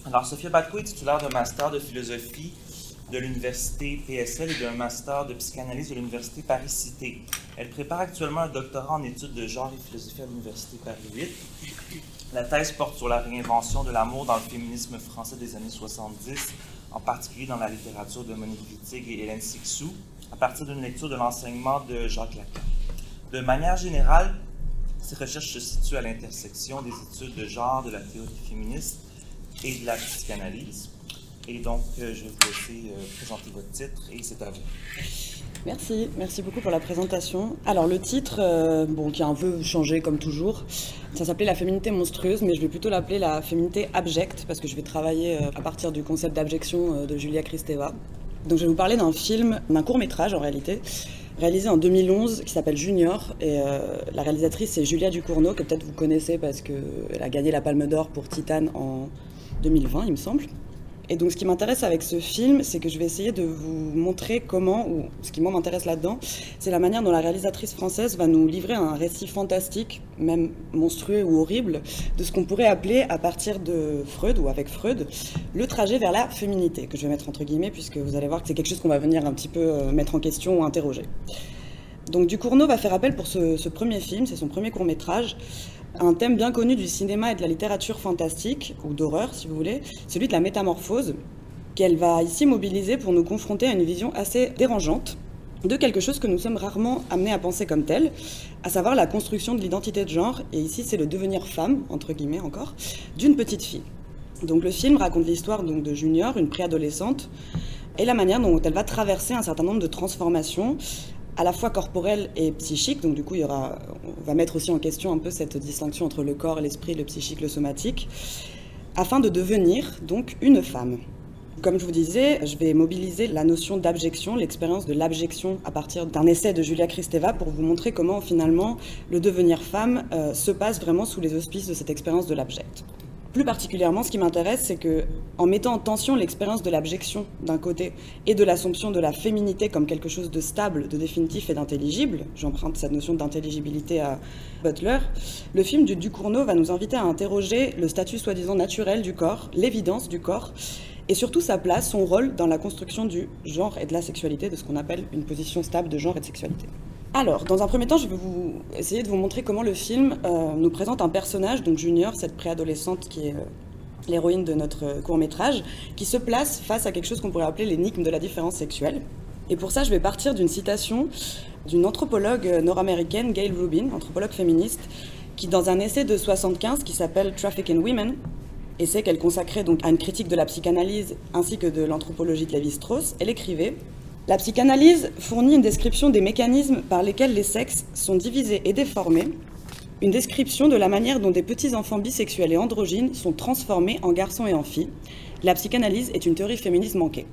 Alors, Sophia Batko est titulaire d'un master de philosophie de l'université PSL et d'un master de psychanalyse de l'université Paris-Cité. Elle prépare actuellement un doctorat en études de genre et philosophie à l'université Paris 8. La thèse porte sur la réinvention de l'amour dans le féminisme français des années 70, en particulier dans la littérature de Monique Wittig et Hélène Cixous, à partir d'une lecture de l'enseignement de Jacques Lacan. De manière générale, ces recherches se situent à l'intersection des études de genre, de la théorie féministe et de la psychanalyse. Et donc, je vais vous laisser présenter votre titre et c'est à vous. Merci beaucoup pour la présentation. Alors le titre, qui a un peu changé comme toujours, ça s'appelait La féminité monstrueuse, mais je vais plutôt l'appeler la féminité abjecte, parce que je vais travailler à partir du concept d'abjection de Julia Kristeva. Donc je vais vous parler d'un film, d'un court-métrage en réalité, réalisé en 2011, qui s'appelle Junior, et la réalisatrice c'est Julia Ducournau, que peut-être vous connaissez parce qu'elle a gagné la Palme d'Or pour Titane en 2020, il me semble. Et donc ce qui m'intéresse avec ce film, c'est que je vais essayer de vous montrer comment, ou ce qui moi m'intéresse là-dedans, c'est la manière dont la réalisatrice française va nous livrer un récit fantastique, même monstrueux ou horrible, de ce qu'on pourrait appeler, à partir de Freud, ou avec Freud, le trajet vers la féminité, que je vais mettre entre guillemets, puisque vous allez voir que c'est quelque chose qu'on va venir un petit peu mettre en question ou interroger. Donc Ducournau va faire appel pour ce premier film, c'est son premier court-métrage, un thème bien connu du cinéma et de la littérature fantastique, ou d'horreur si vous voulez, celui de la métamorphose, qu'elle va ici mobiliser pour nous confronter à une vision assez dérangeante de quelque chose que nous sommes rarement amenés à penser comme tel, à savoir la construction de l'identité de genre, et ici c'est le devenir femme, entre guillemets encore, d'une petite fille. Donc le film raconte l'histoire donc, de Junior, une préadolescente, et la manière dont elle va traverser un certain nombre de transformations, à la fois corporelle et psychique, donc du coup on va mettre aussi en question un peu cette distinction entre le corps, l'esprit, le psychique, le somatique, afin de devenir donc une femme. Comme je vous disais, je vais mobiliser la notion d'abjection, l'expérience de l'abjection à partir d'un essai de Julia Kristeva pour vous montrer comment finalement le devenir femme se passe vraiment sous les auspices de cette expérience de l'abject. Plus particulièrement, ce qui m'intéresse, c'est que, en mettant en tension l'expérience de l'abjection d'un côté et de l'assomption de la féminité comme quelque chose de stable, de définitif et d'intelligible, j'emprunte cette notion d'intelligibilité à Butler, le film de Ducournau va nous inviter à interroger le statut soi-disant naturel du corps, l'évidence du corps, et surtout sa place, son rôle dans la construction du genre et de la sexualité, de ce qu'on appelle une position stable de genre et de sexualité. Alors, dans un premier temps, je vais essayer de vous montrer comment le film nous présente un personnage, donc Junior, cette préadolescente qui est l'héroïne de notre court-métrage, qui se place face à quelque chose qu'on pourrait appeler l'énigme de la différence sexuelle. Et pour ça, je vais partir d'une citation d'une anthropologue nord-américaine, Gail Rubin, anthropologue féministe, qui, dans un essai de 1975 qui s'appelle Traffic in Women, essai qu'elle consacrait donc à une critique de la psychanalyse ainsi que de l'anthropologie de Lévi-Strauss, elle écrivait: « La psychanalyse fournit une description des mécanismes par lesquels les sexes sont divisés et déformés, une description de la manière dont des petits enfants bisexuels et androgynes sont transformés en garçons et en filles. La psychanalyse est une théorie féministe manquée. »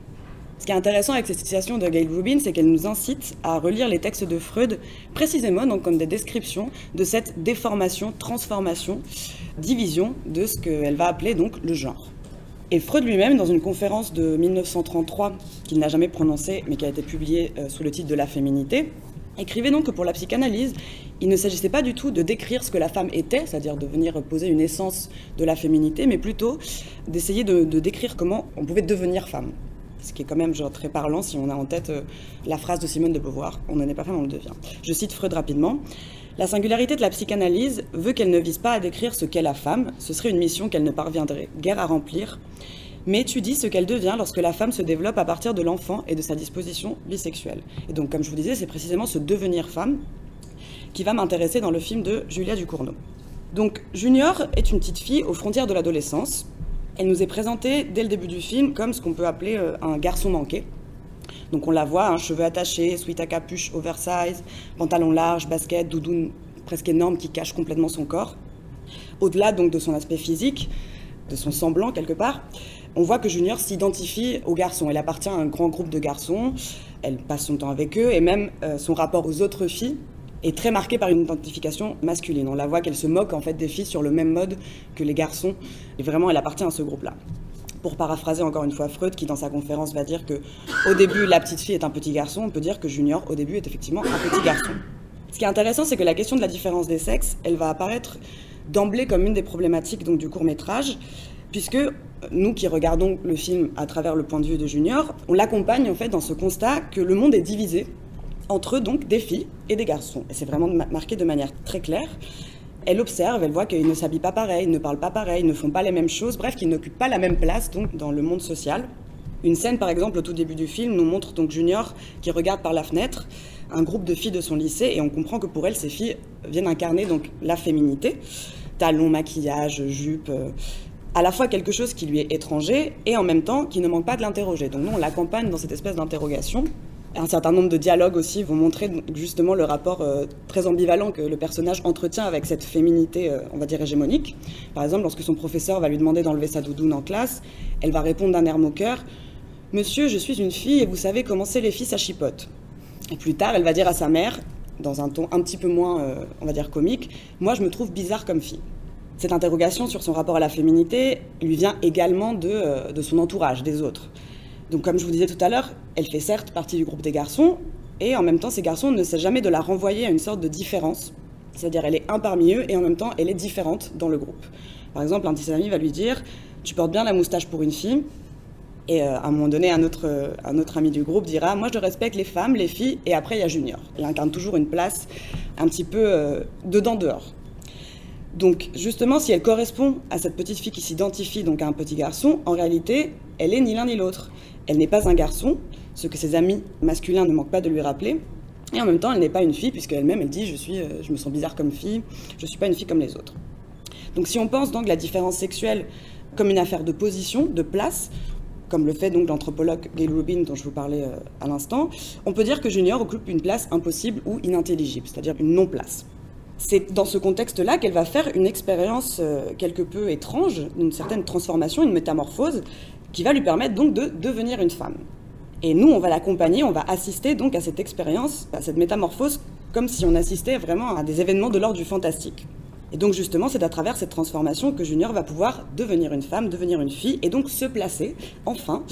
Ce qui est intéressant avec cette citation de Gail Rubin, c'est qu'elle nous incite à relire les textes de Freud, précisément donc comme des descriptions de cette déformation, transformation, division de ce qu'elle va appeler donc le genre. Et Freud lui-même, dans une conférence de 1933, qu'il n'a jamais prononcée, mais qui a été publiée sous le titre de La féminité, écrivait donc que pour la psychanalyse, il ne s'agissait pas du tout de décrire ce que la femme était, c'est-à-dire de venir poser une essence de la féminité, mais plutôt d'essayer de décrire comment on pouvait devenir femme. Ce qui est quand même très parlant si on a en tête la phrase de Simone de Beauvoir, on n'en est pas femme, on le devient. Je cite Freud rapidement. « La singularité de la psychanalyse veut qu'elle ne vise pas à décrire ce qu'est la femme, ce serait une mission qu'elle ne parviendrait guère à remplir, mais étudie ce qu'elle devient lorsque la femme se développe à partir de l'enfant et de sa disposition bisexuelle. » Et donc, comme je vous disais, c'est précisément ce devenir femme qui va m'intéresser dans le film de Julia Ducournau. Donc, Junior est une petite fille aux frontières de l'adolescence. Elle nous est présentée dès le début du film comme ce qu'on peut appeler un garçon manqué. Donc on la voit, cheveux attachés, sweat à capuche oversize, pantalon large, basket, doudoune presque énorme qui cache complètement son corps. Au-delà donc de son aspect physique, de son semblant quelque part, on voit que Junior s'identifie aux garçons. Elle appartient à un grand groupe de garçons, elle passe son temps avec eux et même son rapport aux autres filles est très marqué par une identification masculine. On la voit qu'elle se moque en fait des filles sur le même mode que les garçons et vraiment elle appartient à ce groupe-là. Pour paraphraser encore une fois Freud, qui dans sa conférence va dire que au début la petite fille est un petit garçon, on peut dire que Junior au début est effectivement un petit garçon. Ce qui est intéressant, c'est que la question de la différence des sexes, elle va apparaître d'emblée comme une des problématiques donc, du court-métrage, puisque nous qui regardons le film à travers le point de vue de Junior, on l'accompagne en fait dans ce constat que le monde est divisé entre donc des filles et des garçons. Et c'est vraiment marqué de manière très claire. Elle observe, elle voit qu'ils ne s'habillent pas pareil, ils ne parlent pas pareil, ils ne font pas les mêmes choses, bref, qu'ils n'occupent pas la même place donc, dans le monde social. Une scène, par exemple, au tout début du film, nous montre donc Junior qui regarde par la fenêtre un groupe de filles de son lycée, et on comprend que pour elle, ces filles viennent incarner donc la féminité. Talons, maquillage, jupe, à la fois quelque chose qui lui est étranger, et en même temps qui ne manque pas de l'interroger. Donc nous, on l'accompagne dans cette espèce d'interrogation. Un certain nombre de dialogues aussi vont montrer justement le rapport très ambivalent que le personnage entretient avec cette féminité, on va dire, hégémonique. Par exemple, lorsque son professeur va lui demander d'enlever sa doudoune en classe, elle va répondre d'un air moqueur « Monsieur, je suis une fille et vous savez comment c'est les filles, ça chipote ». Et plus tard, elle va dire à sa mère, dans un ton un petit peu moins, on va dire, comique, « Moi, je me trouve bizarre comme fille ». Cette interrogation sur son rapport à la féminité lui vient également de son entourage, des autres. Donc comme je vous disais tout à l'heure, elle fait certes partie du groupe des garçons, et en même temps, ces garçons ne cessent jamais de la renvoyer à une sorte de différence. C'est-à-dire, elle est un parmi eux, et en même temps, elle est différente dans le groupe. Par exemple, un de ses amis va lui dire « Tu portes bien la moustache pour une fille », et à un moment donné, un autre ami du groupe dira « Moi, je respecte les femmes, les filles, et après, il y a Junior ». Elle incarne toujours une place un petit peu dedans-dehors. Donc justement, si elle correspond à cette petite fille qui s'identifie donc à un petit garçon, en réalité, elle est ni l'un ni l'autre. Elle n'est pas un garçon, ce que ses amis masculins ne manquent pas de lui rappeler, et en même temps, elle n'est pas une fille, puisqu'elle-même, elle dit je me sens bizarre comme fille, je ne suis pas une fille comme les autres. Donc si on pense donc la différence sexuelle comme une affaire de position, de place, comme le fait donc l'anthropologue Gayle Rubin dont je vous parlais à l'instant, on peut dire que Junior occupe une place impossible ou inintelligible, c'est-à-dire une non-place. C'est dans ce contexte-là qu'elle va faire une expérience quelque peu étrange, une certaine transformation, une métamorphose, qui va lui permettre donc de devenir une femme. Et nous, on va l'accompagner, on va assister donc à cette expérience, à cette métamorphose, comme si on assistait vraiment à des événements de l'ordre du fantastique. Et donc justement, c'est à travers cette transformation que Junior va pouvoir devenir une femme, devenir une fille, et donc se placer, enfin,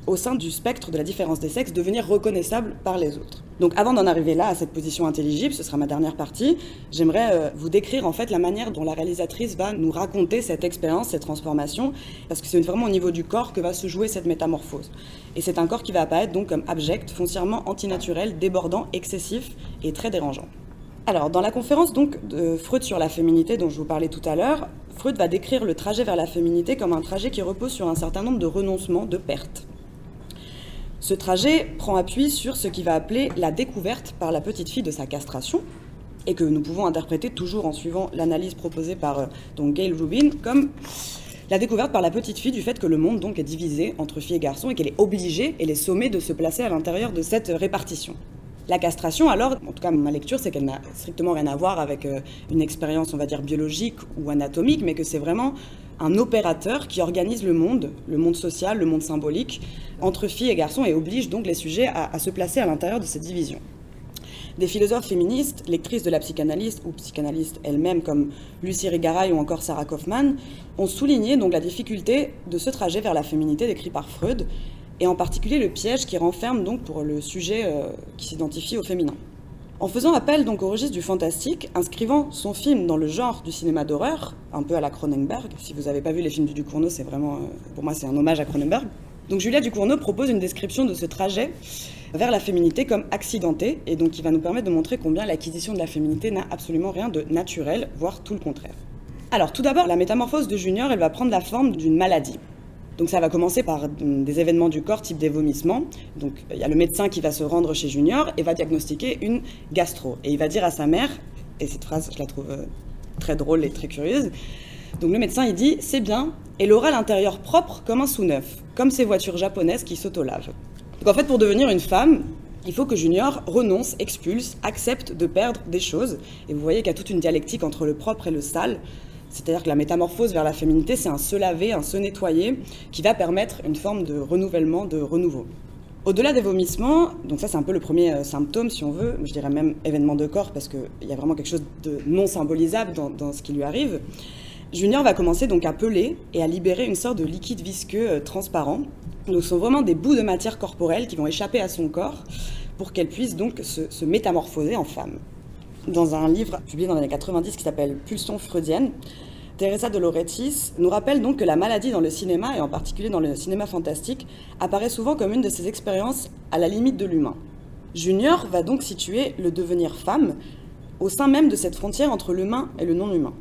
au sein du spectre de la différence des sexes, devenir reconnaissable par les autres. Donc avant d'en arriver là, à cette position intelligible, ce sera ma dernière partie, j'aimerais vous décrire en fait la manière dont la réalisatrice va nous raconter cette expérience, cette transformation, parce que c'est vraiment au niveau du corps que va se jouer cette métamorphose. Et c'est un corps qui va apparaître donc comme abject, foncièrement antinaturel, débordant, excessif et très dérangeant. Alors, dans la conférence donc de Freud sur la féminité dont je vous parlais tout à l'heure, Freud va décrire le trajet vers la féminité comme un trajet qui repose sur un certain nombre de renoncements, de pertes. Ce trajet prend appui sur ce qu'il va appeler la découverte par la petite fille de sa castration, et que nous pouvons interpréter toujours en suivant l'analyse proposée par donc Gayle Rubin comme la découverte par la petite fille du fait que le monde donc est divisé entre filles et garçons et qu'elle est obligée, elle est sommée de se placer à l'intérieur de cette répartition. La castration, alors, en tout cas ma lecture, c'est qu'elle n'a strictement rien à voir avec une expérience, on va dire, biologique ou anatomique, mais que c'est vraiment un opérateur qui organise le monde social, le monde symbolique, entre filles et garçons, et oblige donc les sujets à se placer à l'intérieur de cette division. Des philosophes féministes, lectrices de la psychanalyse ou psychanalystes elles-mêmes comme Lucy Irigaray ou encore Sarah Kaufman, ont souligné donc la difficulté de ce trajet vers la féminité décrit par Freud, et en particulier le piège qui renferme donc pour le sujet qui s'identifie au féminin. En faisant appel donc au registre du fantastique, inscrivant son film dans le genre du cinéma d'horreur, un peu à la Cronenberg, si vous n'avez pas vu les films du Ducournau, c'est vraiment, pour moi c'est un hommage à Cronenberg. Donc Julia Ducournau propose une description de ce trajet vers la féminité comme accidenté, et donc qui va nous permettre de montrer combien l'acquisition de la féminité n'a absolument rien de naturel, voire tout le contraire. Alors tout d'abord, la métamorphose de Junior, elle va prendre la forme d'une maladie. Donc ça va commencer par des événements du corps type des vomissements. Donc il y a le médecin qui va se rendre chez Junior et va diagnostiquer une gastro. Et il va dire à sa mère, et cette phrase je la trouve très drôle et très curieuse, donc le médecin il dit « c'est bien, elle aura l'intérieur propre comme un sous-neuf, comme ces voitures japonaises qui s'autolavent ». Donc en fait pour devenir une femme, il faut que Junior renonce, expulse, accepte de perdre des choses. Et vous voyez qu'il y a toute une dialectique entre le propre et le sale. C'est-à-dire que la métamorphose vers la féminité, c'est un se laver, un se nettoyer, qui va permettre une forme de renouvellement, de renouveau. Au-delà des vomissements, donc ça c'est un peu le premier symptôme si on veut, je dirais même événement de corps, parce qu'il y a vraiment quelque chose de non symbolisable dans ce qui lui arrive, Junior va commencer donc à peler et à libérer une sorte de liquide visqueux transparent. Donc ce sont vraiment des bouts de matière corporelle qui vont échapper à son corps pour qu'elle puisse donc se métamorphoser en femme. Dans un livre publié dans les années 90 qui s'appelle Pulsion freudienne, Teresa de Lauretis, nous rappelle donc que la maladie dans le cinéma, et en particulier dans le cinéma fantastique, apparaît souvent comme une de ces expériences à la limite de l'humain. Junior va donc situer le devenir femme au sein même de cette frontière entre l'humain et le non-humain.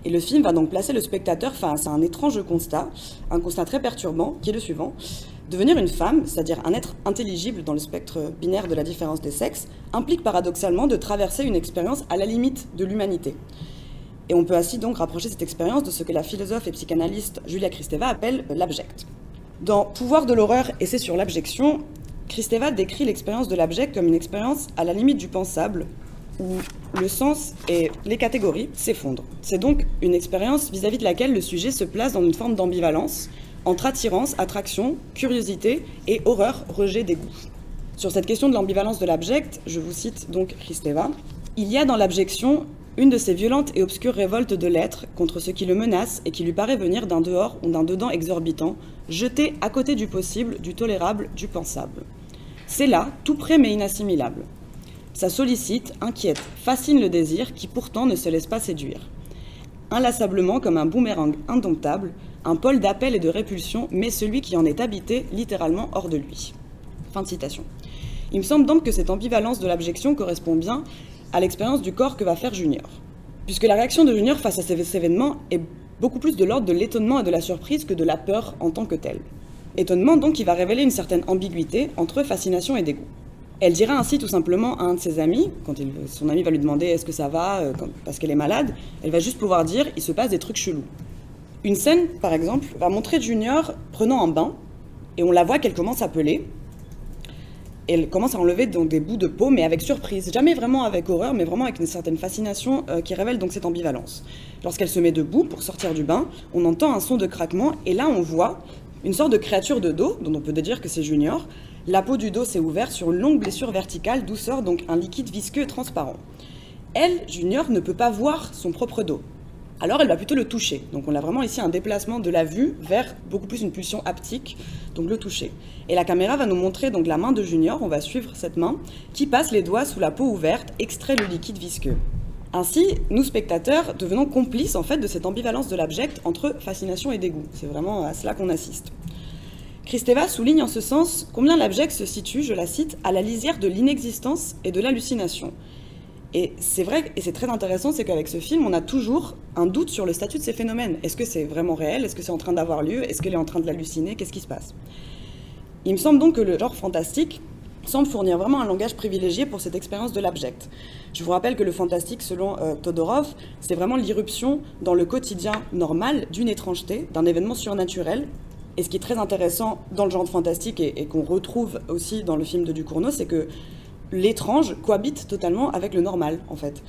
Et le film va donc placer le spectateur face à un étrange constat, un constat très perturbant, qui est le suivant. Devenir une femme, c'est-à-dire un être intelligible dans le spectre binaire de la différence des sexes, implique paradoxalement de traverser une expérience à la limite de l'humanité. Et on peut ainsi donc rapprocher cette expérience de ce que la philosophe et psychanalyste Julia Kristeva appelle l'abject. Dans Pouvoir de l'horreur, essai sur l'abjection, Kristeva décrit l'expérience de l'abject comme une expérience à la limite du pensable, où le sens et les catégories s'effondrent. C'est donc une expérience vis-à-vis de laquelle le sujet se place dans une forme d'ambivalence, entre attirance, attraction, curiosité et horreur, rejet, dégoût. Sur cette question de l'ambivalence de l'abject, je vous cite donc Kristeva, « Il y a dans l'abjection une de ces violentes et obscures révoltes de l'être contre ce qui le menace et qui lui paraît venir d'un dehors ou d'un dedans exorbitant, jeté à côté du possible, du tolérable, du pensable. C'est là, tout près mais inassimilable. Ça sollicite, inquiète, fascine le désir qui pourtant ne se laisse pas séduire. Inlassablement comme un boomerang indomptable, un pôle d'appel et de répulsion met celui qui en est habité littéralement hors de lui. » Fin de citation. Il me semble donc que cette ambivalence de l'abjection correspond bien à l'expérience du corps que va faire Junior. Puisque la réaction de Junior face à ces événements est beaucoup plus de l'ordre de l'étonnement et de la surprise que de la peur en tant que telle. Étonnement donc qui va révéler une certaine ambiguïté entre fascination et dégoût. Elle dira ainsi tout simplement à un de ses amis, quand son ami va lui demander est-ce que ça va, parce qu'elle est malade, elle va juste pouvoir dire il se passe des trucs chelous. Une scène, par exemple, va montrer Junior prenant un bain, et on la voit qu'elle commence à peler. Elle commence à enlever donc des bouts de peau, mais avec surprise. Jamais vraiment avec horreur, mais vraiment avec une certaine fascination qui révèle donc cette ambivalence. Lorsqu'elle se met debout pour sortir du bain, on entend un son de craquement, et là on voit une sorte de créature de dos, dont on peut déduire que c'est Junior. La peau du dos s'est ouverte sur une longue blessure verticale, d'où sort donc un liquide visqueux et transparent. Elle, Junior, ne peut pas voir son propre dos. Alors elle va plutôt le toucher. Donc on a vraiment ici un déplacement de la vue vers beaucoup plus une pulsion haptique, donc le toucher. Et la caméra va nous montrer donc la main de Junior, on va suivre cette main, qui passe les doigts sous la peau ouverte, extrait le liquide visqueux. Ainsi, nous spectateurs devenons complices en fait de cette ambivalence de l'abject entre fascination et dégoût. C'est vraiment à cela qu'on assiste. Kristeva souligne en ce sens combien l'abject se situe, je la cite, à la lisière de l'inexistence et de l'hallucination. Et c'est vrai, et c'est très intéressant, c'est qu'avec ce film, on a toujours un doute sur le statut de ces phénomènes. Est-ce que c'est vraiment réel? Est-ce que c'est en train d'avoir lieu? Est-ce qu'elle est en train de l'halluciner? Qu'est-ce qui se passe? Il me semble donc que le genre fantastique semble fournir vraiment un langage privilégié pour cette expérience de l'abject. Je vous rappelle que le fantastique, selon Todorov, c'est vraiment l'irruption dans le quotidien normal d'une étrangeté, d'un événement surnaturel. Et ce qui est très intéressant dans le genre fantastique et qu'on retrouve aussi dans le film de Ducournau, c'est que l'étrange cohabite totalement avec le normal, en fait.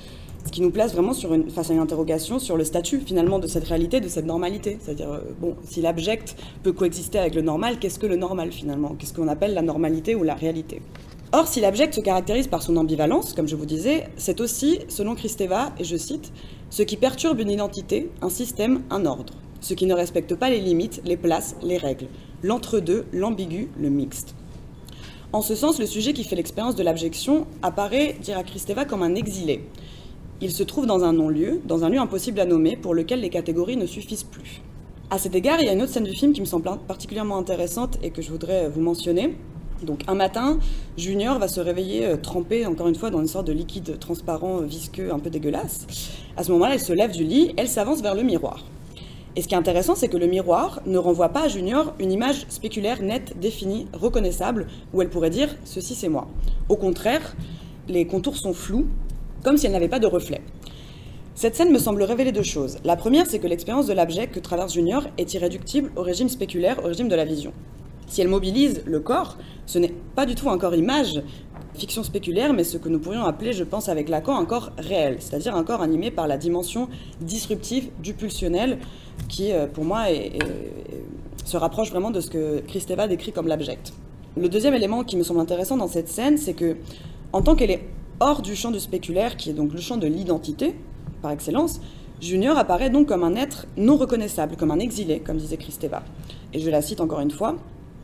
Ce qui nous place vraiment face à une interrogation sur le statut, finalement, de cette réalité, de cette normalité. C'est-à-dire, bon, si l'abject peut coexister avec le normal, qu'est-ce que le normal, finalement? Qu'est-ce qu'on appelle la normalité ou la réalité? Or, si l'abject se caractérise par son ambivalence, comme je vous disais, c'est aussi, selon Kristeva, et je cite, « ce qui perturbe une identité, un système, un ordre. Ce qui ne respecte pas les limites, les places, les règles. L'entre-deux, l'ambigu, le mixte. » En ce sens, le sujet qui fait l'expérience de l'abjection apparaît, dira Kristeva, comme un exilé. Il se trouve dans un non-lieu, dans un lieu impossible à nommer, pour lequel les catégories ne suffisent plus. À cet égard, il y a une autre scène du film qui me semble particulièrement intéressante et que je voudrais vous mentionner. Donc un matin, Junior va se réveiller trempé, encore une fois, dans une sorte de liquide transparent, visqueux, un peu dégueulasse. À ce moment-là, elle se lève du lit, elle s'avance vers le miroir. Et ce qui est intéressant, c'est que le miroir ne renvoie pas à Junior une image spéculaire, nette, définie, reconnaissable, où elle pourrait dire « ceci c'est moi ». Au contraire, les contours sont flous, comme si elle n'avait pas de reflet. Cette scène me semble révéler deux choses. La première, c'est que l'expérience de l'abject que traverse Junior est irréductible au régime spéculaire, au régime de la vision. Si elle mobilise le corps, ce n'est pas du tout un corps image, fiction spéculaire, mais ce que nous pourrions appeler, je pense avec Lacan, un corps réel, c'est-à-dire un corps animé par la dimension disruptive du pulsionnel, qui, pour moi, se rapproche vraiment de ce que Kristeva décrit comme l'abject. Le deuxième élément qui me semble intéressant dans cette scène, c'est que, en tant qu'elle est hors du champ du spéculaire, qui est donc le champ de l'identité, par excellence, Junior apparaît donc comme un être non reconnaissable, comme un exilé, comme disait Kristeva. Et je la cite encore une fois.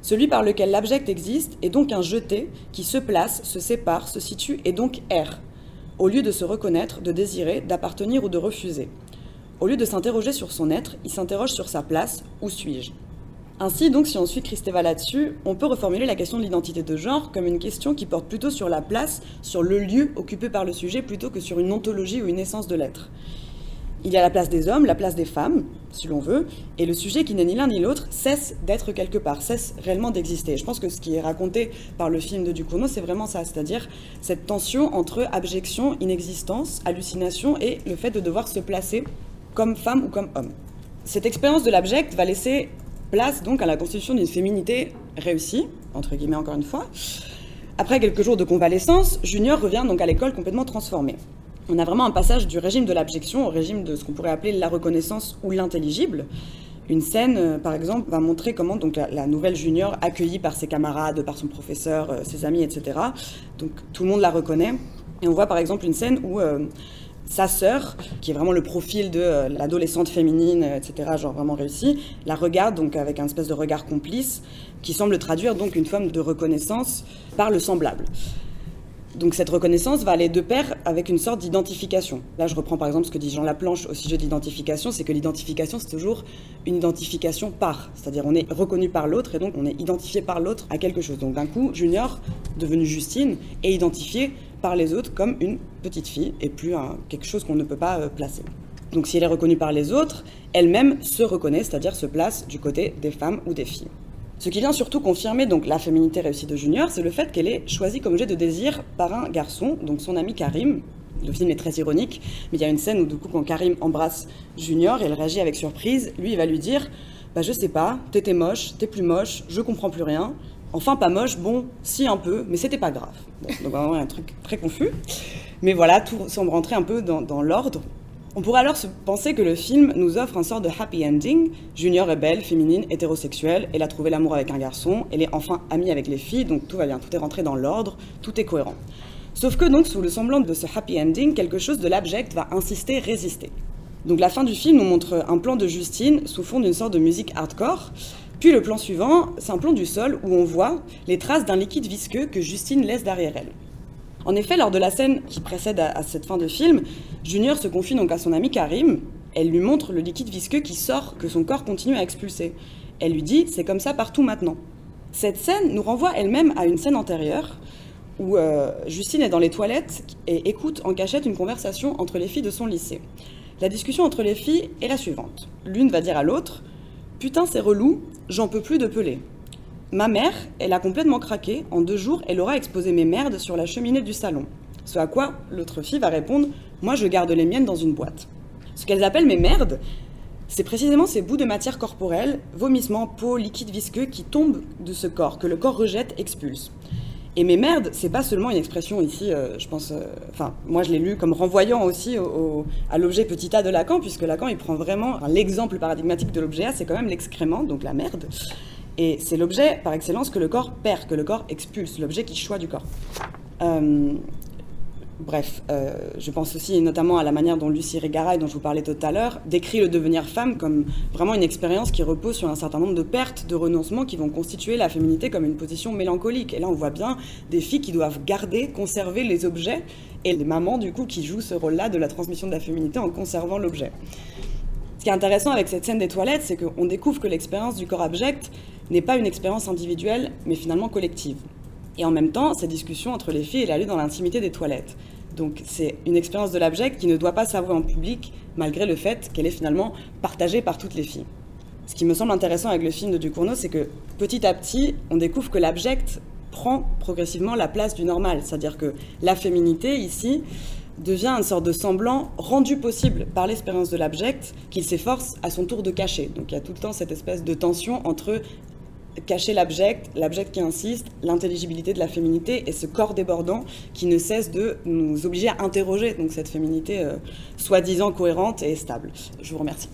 Celui par lequel l'abject existe est donc un jeté qui se place, se sépare, se situe et donc erre, au lieu de se reconnaître, de désirer, d'appartenir ou de refuser. Au lieu de s'interroger sur son être, il s'interroge sur sa place, où suis-je ? Ainsi, donc, si on suit Kristeva là-dessus, on peut reformuler la question de l'identité de genre comme une question qui porte plutôt sur la place, sur le lieu occupé par le sujet, plutôt que sur une ontologie ou une essence de l'être. Il y a la place des hommes, la place des femmes, si l'on veut, et le sujet qui n'est ni l'un ni l'autre cesse d'être quelque part, cesse réellement d'exister. Je pense que ce qui est raconté par le film de Ducournau, c'est vraiment ça, c'est-à-dire cette tension entre abjection, inexistence, hallucination et le fait de devoir se placer comme femme ou comme homme. Cette expérience de l'abject va laisser place donc à la constitution d'une féminité réussie, entre guillemets encore une fois. Après quelques jours de convalescence, Junior revient donc à l'école complètement transformé. On a vraiment un passage du régime de l'abjection au régime de ce qu'on pourrait appeler la reconnaissance ou l'intelligible. Une scène, par exemple, va montrer comment donc, la nouvelle Junior, accueillie par ses camarades, par son professeur, ses amis, etc., donc tout le monde la reconnaît. Et on voit par exemple une scène où sa sœur, qui est vraiment le profil de l'adolescente féminine, etc., genre vraiment réussie, la regarde donc avec un espèce de regard complice qui semble traduire donc une forme de reconnaissance par le semblable. Donc cette reconnaissance va aller de pair avec une sorte d'identification. Là, je reprends par exemple ce que dit Jean Laplanche au sujet d'identification, c'est que l'identification, c'est toujours une identification par, c'est-à-dire on est reconnu par l'autre et donc on est identifié par l'autre à quelque chose. Donc d'un coup, Junior, devenue Justine, est identifiée par les autres comme une petite fille et plus quelque chose qu'on ne peut pas placer. Donc si elle est reconnue par les autres, elle-même se reconnaît, c'est-à-dire se place du côté des femmes ou des filles. Ce qui vient surtout confirmer donc la féminité réussie de Junior, c'est le fait qu'elle est choisie comme objet de désir par un garçon, donc son ami Karim. Le film est très ironique, mais il y a une scène où du coup quand Karim embrasse Junior, elle réagit avec surprise. Lui, il va lui dire « je sais pas, t'étais moche, t'es plus moche, je comprends plus rien. Enfin, pas moche, bon, si un peu, mais c'était pas grave. » Donc vraiment un truc très confus. Mais voilà, tout semble rentrer un peu dans l'ordre. On pourrait alors se penser que le film nous offre un sort de happy ending. Junior est belle, féminine, hétérosexuelle, elle a trouvé l'amour avec un garçon, elle est enfin amie avec les filles, donc tout va bien, tout est rentré dans l'ordre, tout est cohérent. Sauf que donc, sous le semblant de ce happy ending, quelque chose de l'abject va insister, résister. Donc la fin du film nous montre un plan de Justine sous fond d'une sorte de musique hardcore, puis le plan suivant, c'est un plan du sol où on voit les traces d'un liquide visqueux que Justine laisse derrière elle. En effet, lors de la scène qui précède à cette fin de film, Junior se confie donc à son ami Karim. Elle lui montre le liquide visqueux qui sort, que son corps continue à expulser. Elle lui dit « c'est comme ça partout maintenant ». Cette scène nous renvoie elle-même à une scène antérieure où Justine est dans les toilettes et écoute en cachette une conversation entre les filles de son lycée. La discussion entre les filles est la suivante. L'une va dire à l'autre « putain c'est relou, j'en peux plus de peler ». Ma mère, elle a complètement craqué. En 2 jours, elle aura exposé mes merdes sur la cheminée du salon. Ce à quoi l'autre fille va répondre « moi je garde les miennes dans une boîte ». Ce qu'elles appellent mes merdes, c'est précisément ces bouts de matière corporelle, vomissements, peau, liquide visqueux qui tombent de ce corps, que le corps rejette, expulse. Et mes merdes, c'est pas seulement une expression ici, je pense, moi je l'ai lu comme renvoyant aussi à l'objet petit a de Lacan, puisque Lacan il prend vraiment l'exemple paradigmatique de l'objet A, c'est quand même l'excrément, donc la merde. Et c'est l'objet par excellence que le corps perd, que le corps expulse, l'objet qui choisit du corps. Je pense aussi notamment à la manière dont Lucie Irigaray, dont je vous parlais tout à l'heure, décrit le devenir femme comme vraiment une expérience qui repose sur un certain nombre de pertes, de renoncements qui vont constituer la féminité comme une position mélancolique. Et là, on voit bien des filles qui doivent garder, conserver les objets, et des mamans, du coup, qui jouent ce rôle-là de la transmission de la féminité en conservant l'objet. Ce qui est intéressant avec cette scène des toilettes, c'est qu'on découvre que l'expérience du corps abject n'est pas une expérience individuelle, mais finalement collective. Et en même temps, cette discussion entre les filles, elle a lieu dans l'intimité des toilettes. Donc c'est une expérience de l'abject qui ne doit pas s'avouer en public, malgré le fait qu'elle est finalement partagée par toutes les filles. Ce qui me semble intéressant avec le film de Ducournau, c'est que petit à petit, on découvre que l'abject prend progressivement la place du normal. C'est-à-dire que la féminité, ici, devient une sorte de semblant rendu possible par l'expérience de l'abject qu'il s'efforce à son tour de cacher. Donc il y a tout le temps cette espèce de tension entre cacher l'abject qui insiste, l'intelligibilité de la féminité et ce corps débordant qui ne cesse de nous obliger à interroger donc cette féminité soi-disant cohérente et stable. Je vous remercie.